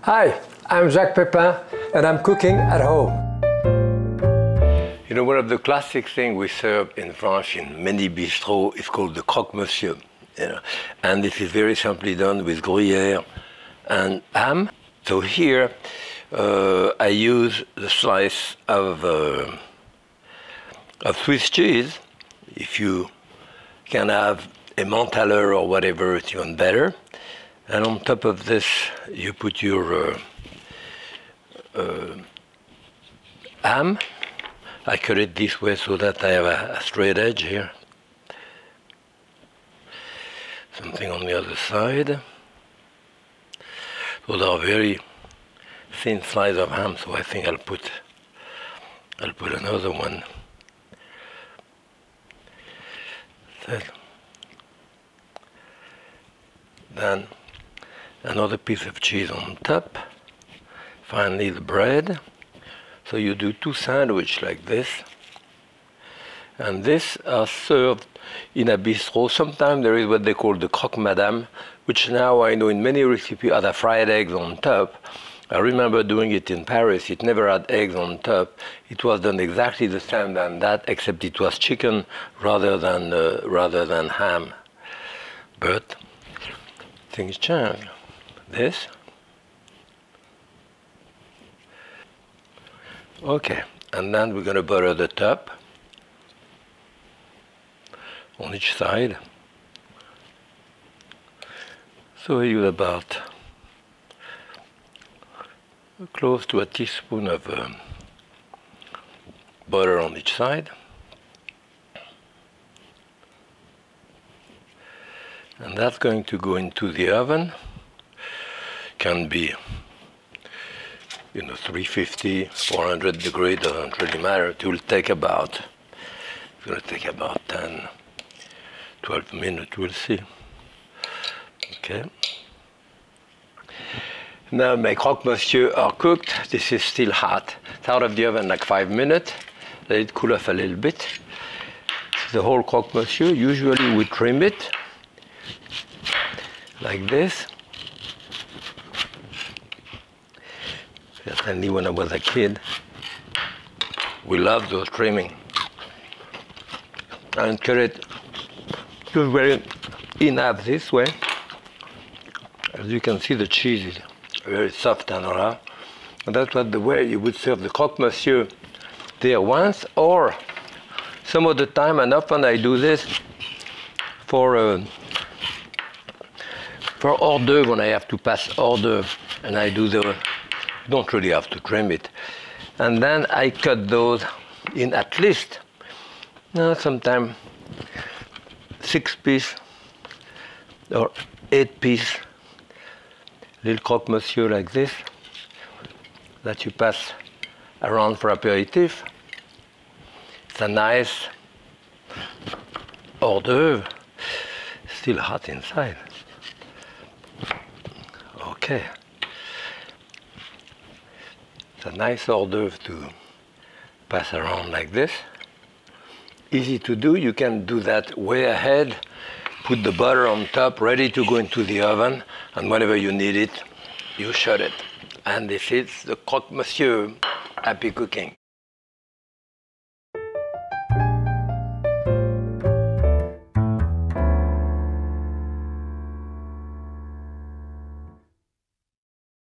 Hi, I'm Jacques Pepin and I'm cooking at home. You know, one of the classic things we serve in France in many bistros is called the croque-monsieur. You know, and this is very simply done with Gruyere and ham. So here I use the slice of Swiss cheese. If you can have Emmentaler or whatever, it's even better. And on top of this, you put your ham. I cut it this way so that I have a straight edge here. Something on the other side. Those are very thin slices of ham, so I think I'll put another one. Then another piece of cheese on top. Finally the bread. So you do two sandwiches like this. And this are served in a bistro. Sometimes there is what they call the croque madame, which now I know in many recipes are the fried eggs on top. I remember doing it in Paris. It never had eggs on top. It was done exactly the same than that, except it was chicken rather than ham. But things change. This. Okay, and then we're going to butter the top on each side. So I use about close to a teaspoon of butter on each side. And that's going to go into the oven. Can be 350, 400 degrees, doesn't really matter. It will take about, it's going to take about 10, 12 minutes, we'll see. Okay. Now my croque-monsieur are cooked. This is still hot. It's out of the oven like 5 minutes. Let it cool off a little bit. The whole croque-monsieur, usually we trim it like this. Certainly when I was a kid, we loved those trimming. And cut it just very in half this way. As you can see, the cheese is very soft and raw. And that's what the way you would serve the croque-monsieur there once, or some of the time, and often I do this for hors d'oeuvre, when I have to pass hors d'oeuvre, and I do don't really have to trim it. And then I cut those in at least, sometimes 6 pieces or 8 pieces. Little croque-monsieur like this, that you pass around for aperitif. It's a nice hors d'oeuvre, still hot inside. Okay. It's a nice hors d'oeuvre to pass around like this. Easy to do. You can do that way ahead. Put the butter on top, ready to go into the oven, and whenever you need it, you shut it. And this is the croque-monsieur. Happy cooking.